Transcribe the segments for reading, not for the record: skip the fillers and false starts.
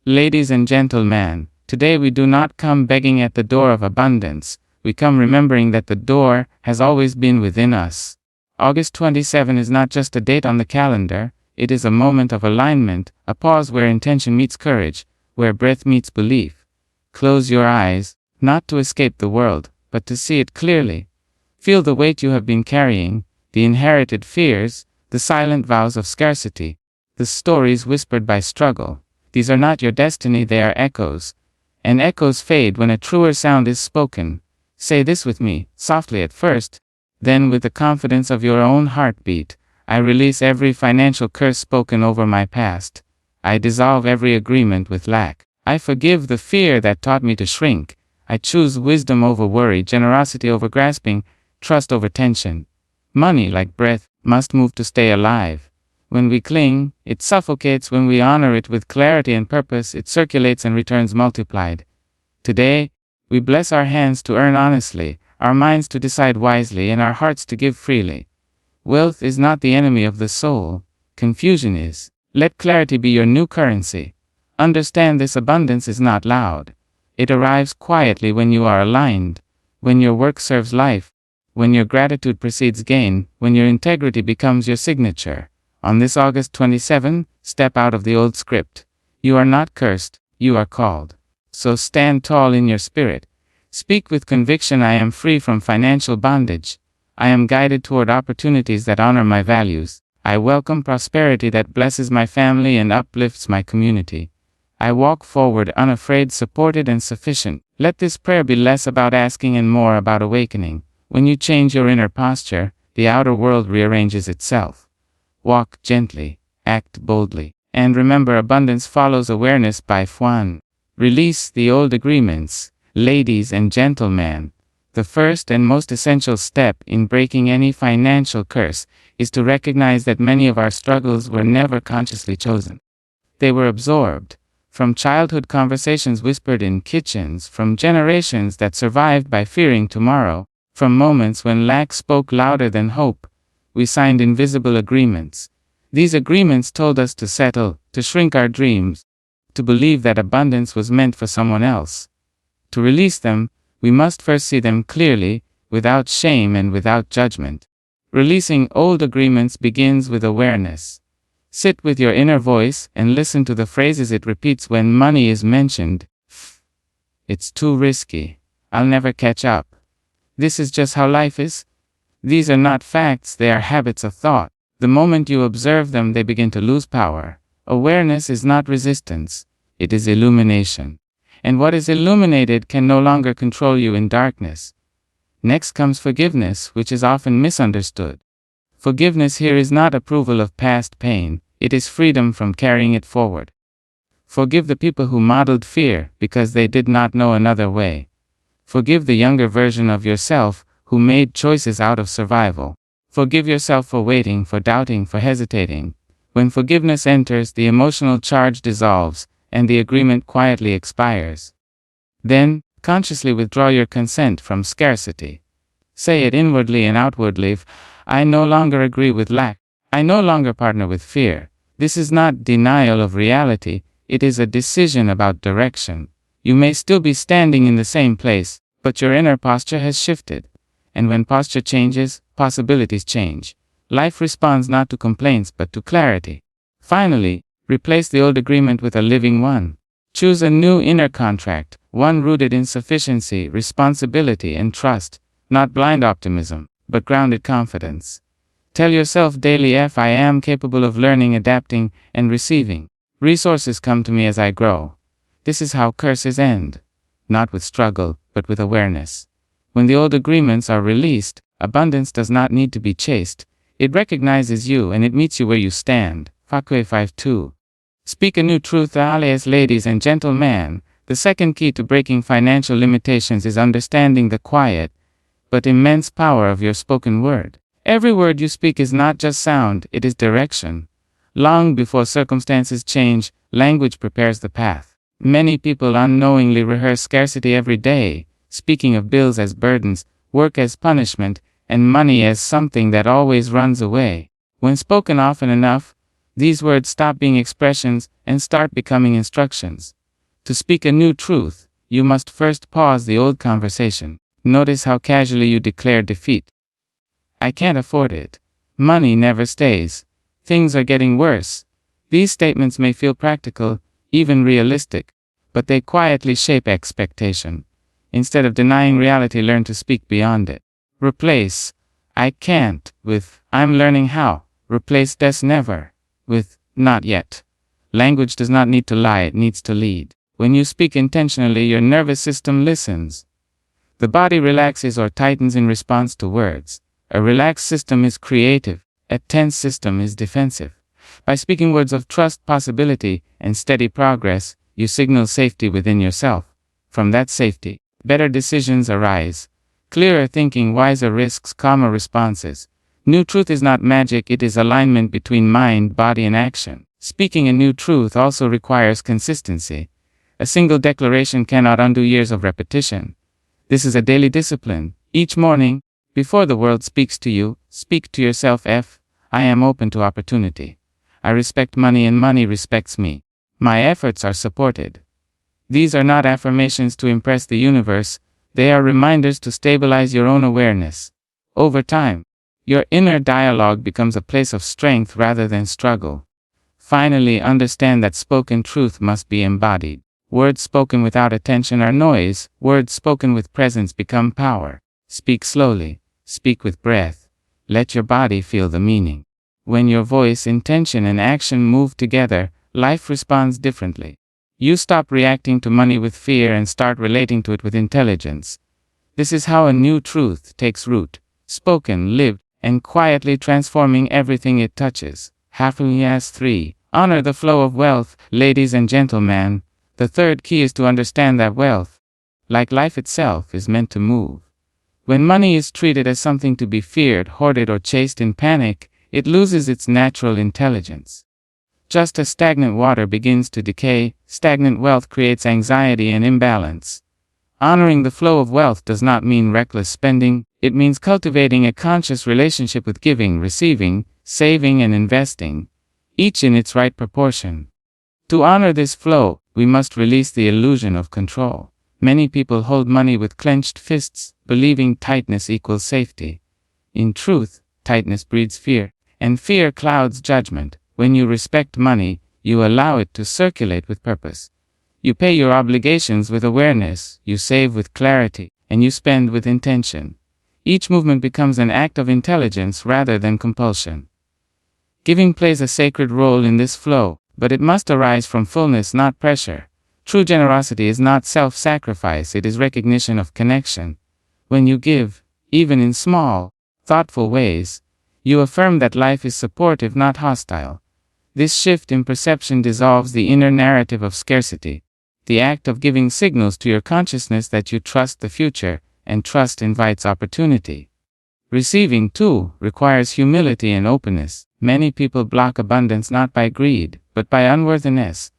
Ladies and gentlemen, today we do not come begging at the door of abundance. We come remembering that the door has always been within us. August 27 is not just a date on the calendar, it is a moment of alignment, a pause where intention meets courage, where breath meets belief. Close your eyes, not to escape the world, but to see it clearly. Feel the weight you have been carrying, the inherited fears, the silent vows of scarcity, the stories whispered by struggle. These are not your destiny, they are echoes. And echoes fade when a truer sound is spoken. Say this with me, softly at first, then with the confidence of your own heartbeat. I release every financial curse spoken over my past. I dissolve every agreement with lack. I forgive the fear that taught me to shrink. I choose wisdom over worry, generosity over grasping, trust over tension. Money, like breath, must move to stay alive. When we cling, it suffocates. When we honor it with clarity and purpose, it circulates and returns multiplied. Today, we bless our hands to earn honestly, our minds to decide wisely, and our hearts to give freely. Wealth is not the enemy of the soul. Confusion is. Let clarity be your new currency. Understand this abundance is not loud. It arrives quietly when you are aligned, when your work serves life, when your gratitude precedes gain, when your integrity becomes your signature. On this August 27, step out of the old script. You are not cursed, you are called. So stand tall in your spirit. Speak with conviction. I am free from financial bondage. I am guided toward opportunities that honor my values. I welcome prosperity that blesses my family and uplifts my community. I walk forward unafraid, supported and sufficient. Let this prayer be less about asking and more about awakening. When you change your inner posture, the outer world rearranges itself. Walk gently, act boldly, and remember, abundance follows awareness by Fuan. Release the old agreements. Ladies and gentlemen, the first and most essential step in breaking any financial curse is to recognize that many of our struggles were never consciously chosen. They were absorbed. From childhood conversations whispered in kitchens, from generations that survived by fearing tomorrow, from moments when lack spoke louder than hope, we signed invisible agreements. These agreements told us to settle, to shrink our dreams, to believe that abundance was meant for someone else. To release them, we must first see them clearly, without shame and without judgment. Releasing old agreements begins with awareness. Sit with your inner voice and listen to the phrases it repeats when money is mentioned. It's too risky. I'll never catch up. This is just how life is. These are not facts, they are habits of thought. The moment you observe them, they begin to lose power. Awareness is not resistance, it is illumination. And what is illuminated can no longer control you in darkness. Next comes forgiveness, which is often misunderstood. Forgiveness here is not approval of past pain, it is freedom from carrying it forward. Forgive the people who modeled fear because they did not know another way. Forgive the younger version of yourself who made choices out of survival. Forgive yourself for waiting, for doubting, for hesitating. When forgiveness enters, the emotional charge dissolves, and the agreement quietly expires. Then, consciously withdraw your consent from scarcity. Say it inwardly and outwardly. I no longer agree with lack. I no longer partner with fear. This is not denial of reality, it is a decision about direction. You may still be standing in the same place, but your inner posture has shifted. And when posture changes, possibilities change. Life responds not to complaints but to clarity. Finally, replace the old agreement with a living one. Choose a new inner contract, one rooted in sufficiency, responsibility, and trust, not blind optimism, but grounded confidence. Tell yourself daily, I am capable of learning, adapting, and receiving. Resources come to me as I grow. This is how curses end. Not with struggle, but with awareness. When the old agreements are released, abundance does not need to be chased. It recognizes you and it meets you where you stand. Fakwe 5:2. Speak a new truth, alias ladies and gentlemen. The second key to breaking financial limitations is understanding the quiet, but immense power of your spoken word. Every word you speak is not just sound, it is direction. Long before circumstances change, language prepares the path. Many people unknowingly rehearse scarcity every day, speaking of bills as burdens, work as punishment, and money as something that always runs away. When spoken often enough, These words stop being expressions and start becoming instructions. To speak a new truth, you must first pause the old conversation. Notice how casually you declare defeat. I can't afford it. Money never stays. Things are getting worse. These statements may feel practical, even realistic, but they quietly shape expectation. Instead of denying reality, learn to speak beyond it. Replace I can't with I'm learning how. Replace this never with not yet. Language does not need to lie, it needs to lead. When you speak intentionally, your nervous system listens. The body relaxes or tightens in response to words. A relaxed system is creative. A tense system is defensive. By speaking words of trust, possibility, and steady progress, you signal safety within yourself. From that safety, better decisions arise. Clearer thinking, wiser risks, calmer responses. New truth is not magic, it is alignment between mind, body, and action. Speaking a new truth also requires consistency. A single declaration cannot undo years of repetition. This is a daily discipline. Each morning, before the world speaks to you, speak to yourself. I am open to opportunity. I respect money and money respects me. My efforts are supported. These are not affirmations to impress the universe, they are reminders to stabilize your own awareness. Over time, your inner dialogue becomes a place of strength rather than struggle. Finally, understand that spoken truth must be embodied. Words spoken without attention are noise, words spoken with presence become power. Speak slowly, speak with breath. Let your body feel the meaning. When your voice, intention, and action move together, life responds differently. You stop reacting to money with fear and start relating to it with intelligence. This is how a new truth takes root, spoken, lived, and quietly transforming everything it touches. Happiness 3. Honor the flow of wealth. Ladies and gentlemen, the third key is to understand that wealth, like life itself, is meant to move. When money is treated as something to be feared, hoarded, or chased in panic, it loses its natural intelligence. Just as stagnant water begins to decay, stagnant wealth creates anxiety and imbalance. Honoring the flow of wealth does not mean reckless spending, it means cultivating a conscious relationship with giving, receiving, saving, and investing, each in its right proportion. To honor this flow, we must release the illusion of control. Many people hold money with clenched fists, believing tightness equals safety. In truth, tightness breeds fear, and fear clouds judgment. When you respect money, you allow it to circulate with purpose. You pay your obligations with awareness, you save with clarity, and you spend with intention. Each movement becomes an act of intelligence rather than compulsion. Giving plays a sacred role in this flow, but it must arise from fullness, not pressure. True generosity is not self-sacrifice, it is recognition of connection. When you give, even in small, thoughtful ways, you affirm that life is supportive, not hostile. This shift in perception dissolves the inner narrative of scarcity. The act of giving signals to your consciousness that you trust the future, and trust invites opportunity. Receiving, too, requires humility and openness. Many people block abundance not by greed, but by unworthiness.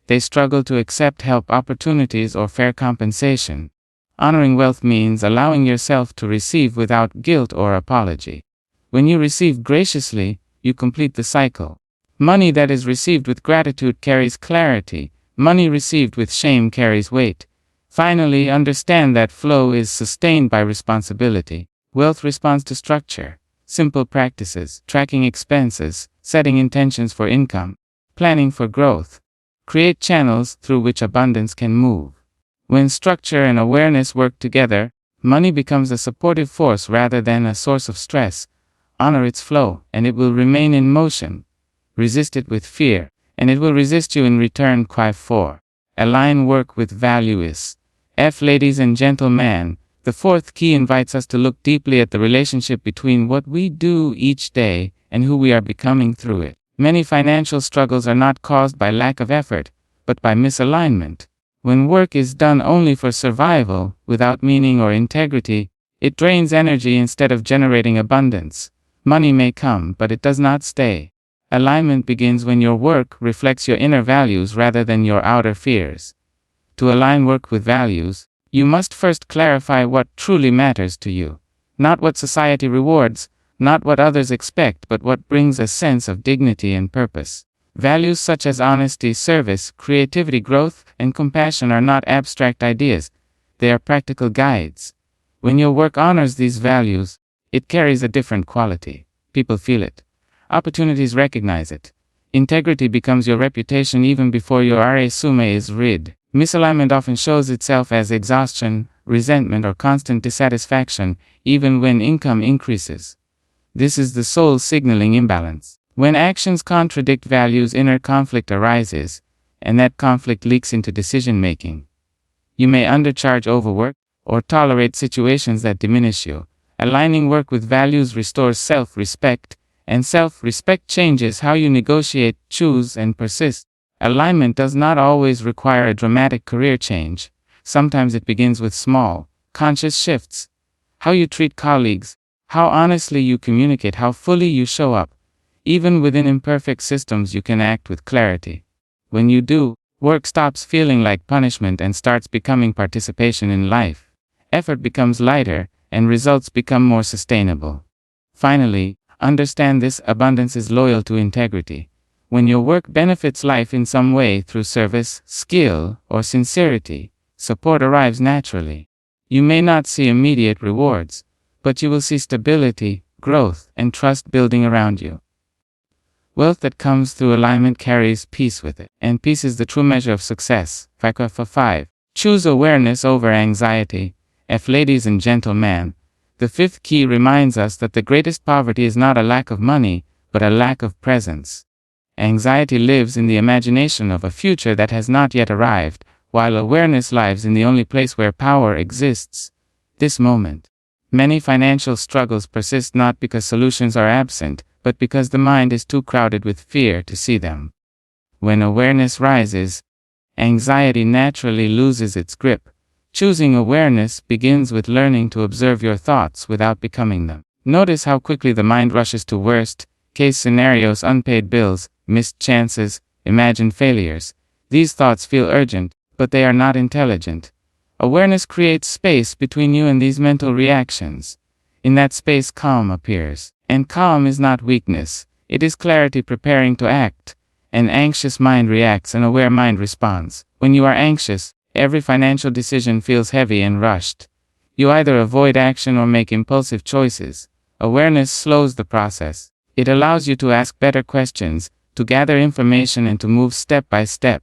They struggle to accept help, opportunities, or fair compensation. Honoring wealth means allowing yourself to receive without guilt or apology. When you receive graciously, you complete the cycle. Money that is received with gratitude carries clarity. Money received with shame carries weight. Finally, understand that flow is sustained by responsibility. Wealth responds to structure. Simple practices, tracking expenses, setting intentions for income, planning for growth, create channels through which abundance can move. When structure and awareness work together, money becomes a supportive force rather than a source of stress. Honor its flow, and it will remain in motion. Resist it with fear, and it will resist you in return. 4. Align work with values. Ladies and gentlemen, the fourth key invites us to look deeply at the relationship between what we do each day and who we are becoming through it. Many financial struggles are not caused by lack of effort, but by misalignment. When work is done only for survival, without meaning or integrity, it drains energy instead of generating abundance. Money may come, but it does not stay. Alignment begins when your work reflects your inner values rather than your outer fears. To align work with values, you must first clarify what truly matters to you. Not what society rewards, not what others expect, but what brings a sense of dignity and purpose. Values such as honesty, service, creativity, growth, and compassion are not abstract ideas. They are practical guides. When your work honors these values, it carries a different quality. People feel it. Opportunities recognize it. Integrity becomes your reputation even before your resume is read. Misalignment often shows itself as exhaustion, resentment, or constant dissatisfaction, even when income increases. This is the soul signaling imbalance. When actions contradict values, inner conflict arises, and that conflict leaks into decision-making. You may undercharge, overwork, or tolerate situations that diminish you. Aligning work with values restores self-respect, and self-respect changes how you negotiate, choose, and persist. Alignment does not always require a dramatic career change. Sometimes it begins with small, conscious shifts. How you treat colleagues, how honestly you communicate, how fully you show up. Even within imperfect systems, you can act with clarity. When you do, work stops feeling like punishment and starts becoming participation in life. Effort becomes lighter, and results become more sustainable. Finally, understand this: abundance is loyal to integrity. When your work benefits life in some way through service, skill, or sincerity, support arrives naturally. You may not see immediate rewards, but you will see stability, growth, and trust building around you. Wealth that comes through alignment carries peace with it, and peace is the true measure of success. Factor 5. Choose awareness over anxiety. Ladies and gentlemen, the fifth key reminds us that the greatest poverty is not a lack of money, but a lack of presence. Anxiety lives in the imagination of a future that has not yet arrived, while awareness lives in the only place where power exists, this moment. Many financial struggles persist not because solutions are absent, but because the mind is too crowded with fear to see them. When awareness rises, anxiety naturally loses its grip. Choosing awareness begins with learning to observe your thoughts without becoming them. Notice how quickly the mind rushes to worst-case scenarios, unpaid bills, missed chances, imagined failures. These thoughts feel urgent, but they are not intelligent. Awareness creates space between you and these mental reactions. In that space, calm appears. And calm is not weakness, it is clarity preparing to act. An anxious mind reacts, an aware mind responds. When you are anxious, every financial decision feels heavy and rushed. You either avoid action or make impulsive choices. Awareness slows the process. It allows you to ask better questions, to gather information, and to move step by step.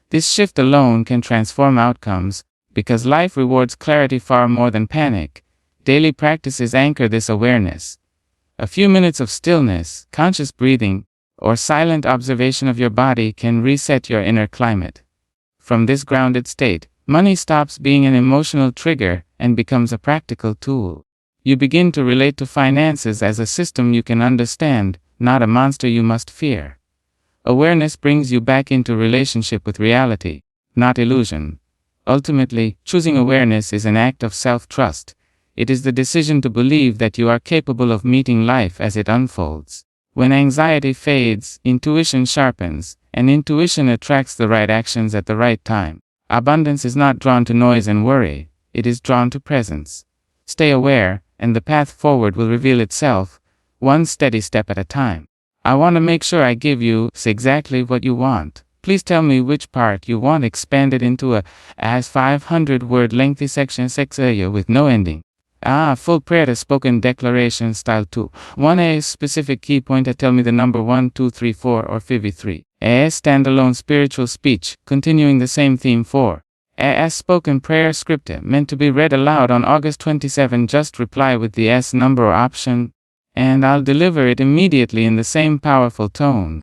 This shift alone can transform outcomes, because life rewards clarity far more than panic. Daily practices anchor this awareness. A few minutes of stillness, conscious breathing, or silent observation of your body can reset your inner climate. From this grounded state, money stops being an emotional trigger and becomes a practical tool. You begin to relate to finances as a system you can understand, not a monster you must fear. Awareness brings you back into relationship with reality, not illusion. Ultimately, choosing awareness is an act of self-trust. It is the decision to believe that you are capable of meeting life as it unfolds. When anxiety fades, intuition sharpens, and intuition attracts the right actions at the right time. Abundance is not drawn to noise and worry, it is drawn to presence. Stay aware, and the path forward will reveal itself, one steady step at a time. I want to make sure I give you exactly what you want. Please tell me which part you want expanded into a 500-word lengthy section 6 area with no ending. Full prayer to spoken declaration style 2. 1a specific key point to tell me the number 1, 2, 3, 4 or 53. Standalone spiritual speech, continuing the same theme 4. Spoken prayer script meant to be read aloud on August 27. Just reply with the S number or option, and I'll deliver it immediately in the same powerful tone.